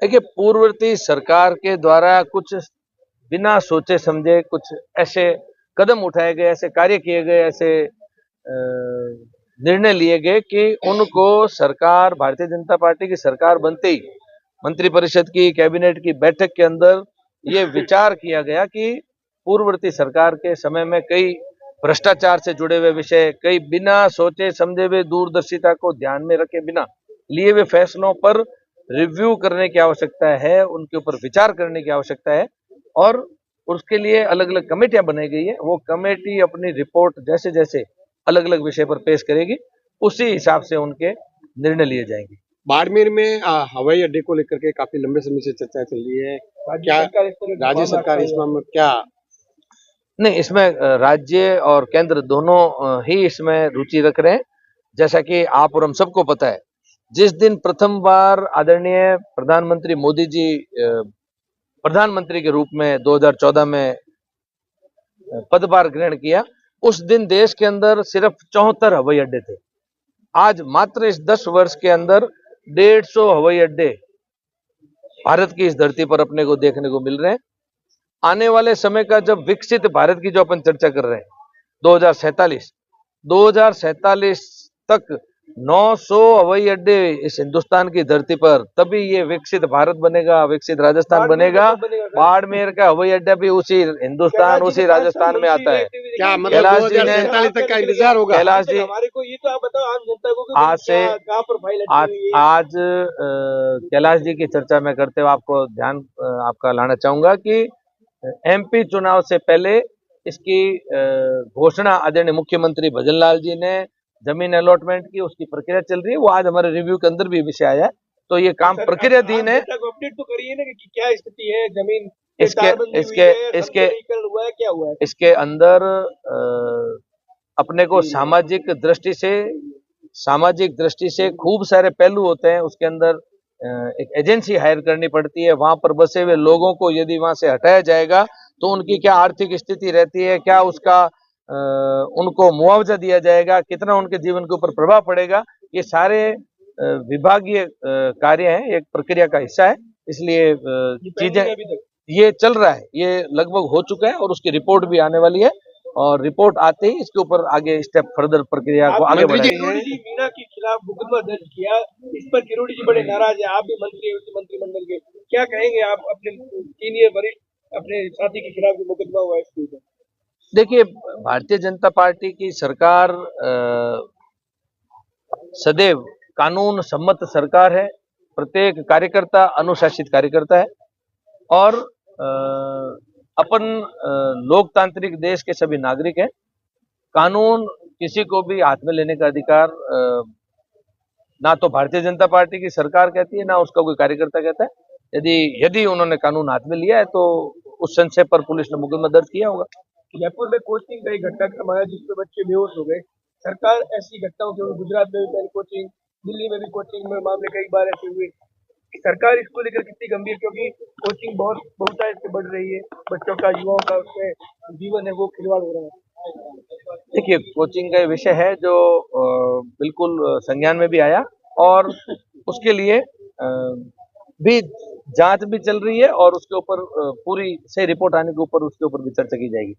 देखिए, पूर्ववर्ती सरकार के द्वारा कुछ बिना सोचे समझे कुछ ऐसे कदम उठाए गए, ऐसे कार्य किए गए, ऐसे निर्णय लिए गए कि उनको सरकार, भारतीय जनता पार्टी की सरकार बनते ही मंत्रिपरिषद की, कैबिनेट की बैठक के अंदर ये विचार किया गया कि पूर्ववर्ती सरकार के समय में कई भ्रष्टाचार से जुड़े हुए विषय, कई बिना सोचे समझे हुए, दूरदर्शिता को ध्यान में रखे बिना लिए हुए फैसलों पर रिव्यू करने की आवश्यकता है, उनके ऊपर विचार करने की आवश्यकता है और उसके लिए अलग अलग कमेटियां बनाई गई है। वो कमेटी अपनी रिपोर्ट जैसे जैसे अलग अलग विषय पर पेश करेगी, उसी हिसाब से उनके निर्णय लिए जाएंगे। बाड़मेर में हवाई अड्डे को लेकर के काफी लंबे समय से चर्चा चल रही है। क्या राज्य सरकार इस मामले में क्या? नहीं, इसमें राज्य और केंद्र दोनों ही इसमें रुचि रख रहे हैं। जैसा कि आप और हम सबको पता है, जिस दिन प्रथम बार आदरणीय प्रधानमंत्री मोदी जी प्रधानमंत्री के रूप में 2014 में पदभार ग्रहण किया, उस दिन देश के अंदर सिर्फ 74 हवाई अड्डे थे। आज मात्र इस 10 वर्ष के अंदर 150 हवाई अड्डे भारत की इस धरती पर अपने को देखने को मिल रहे हैं। आने वाले समय का जब विकसित भारत की जो अपन चर्चा कर रहे हैं, 2047 तक 900 हवाई अड्डे इस हिंदुस्तान की धरती पर, तभी ये विकसित भारत बनेगा, विकसित राजस्थान बनेगा। बाड़मेर का हवाई अड्डा भी उसी हिंदुस्तान, उसी राजस्थान में आता है। क्या मतलब 2047 तक का इंतजार होगा? कैलाश जी, हमारे को ये तो आप बताओ आम जनता को आज से आज कैलाश जी की चर्चा में करते हुए आपको ध्यान आपका लाना चाहूंगा कि एमपी चुनाव से पहले इसकी घोषणा आदरणीय मुख्यमंत्री भजनलाल जी ने जमीन अलॉटमेंट की, उसकी प्रक्रिया चल रही है। वो आज हमारे रिव्यू के अंदर भी विषय आया है, तो ये काम प्रक्रियाधीन है। अपडेट तो करिए ना कि क्या स्थिति है, जमीन इसके अंदर अपने को सामाजिक दृष्टि से खूब सारे पहलू होते हैं। उसके अंदर एक एजेंसी हायर करनी पड़ती है। वहां पर बसे हुए लोगों को यदि वहां से हटाया जाएगा तो उनकी क्या आर्थिक स्थिति रहती है, क्या उसका उनको मुआवजा दिया जाएगा, कितना उनके जीवन के ऊपर प्रभाव पड़ेगा, ये सारे विभागीय कार्य हैं, एक प्रक्रिया का हिस्सा है। इसलिए चीजें ये चल रहा है, ये लगभग हो चुका है और उसकी रिपोर्ट भी आने वाली है और रिपोर्ट आते ही इसके ऊपर आगे स्टेप फर्दर प्रक्रिया को आगे बढ़ाएंगे। किरोड़ी जी मीणा के खिलाफ मुकदमा दर्ज किया, इस पर किरोड़ी जी बड़े नाराज है। आप भी मंत्री, मंत्रिमंडल के, क्या कहेंगे आप अपने सीनियर वरिष्ठ अपने साथी के खिलाफ जो मुकदमा हुआ है इसके ऊपर? देखिए, भारतीय जनता पार्टी की सरकार सदैव कानून सम्मत सरकार है। प्रत्येक कार्यकर्ता अनुशासित कार्यकर्ता है और अपन लोकतांत्रिक देश के सभी नागरिक हैं। कानून किसी को भी हाथ में लेने का अधिकार ना तो भारतीय जनता पार्टी की सरकार कहती है, ना उसका कोई कार्यकर्ता कहता है। यदि उन्होंने कानून हाथ में लिया है तो उस संशय पर पुलिस ने मुकदमा दर्ज किया होगा। जयपुर में कोचिंग का एक घटनाक्रम आया जिसमें बच्चे बेहोश हो गए। सरकार ऐसी घटनाओं के, गुजरात में भी पहले कोचिंग, दिल्ली में भी कोचिंग में मामले कई बार ऐसे हुए। सरकार इसको लेकर कितनी गंभीर, क्योंकि कोचिंग बहुतायत से बढ़ रही है, बच्चों का, युवाओं का उसमें जीवन है वो खिलवाड़ हो रहा है। देखिए, कोचिंग का विषय है जो बिल्कुल संज्ञान में भी आया और उसके लिए भी जांच भी चल रही है और उसके ऊपर पूरी सही रिपोर्ट आने के ऊपर उसके ऊपर भी चर्चा की जाएगी।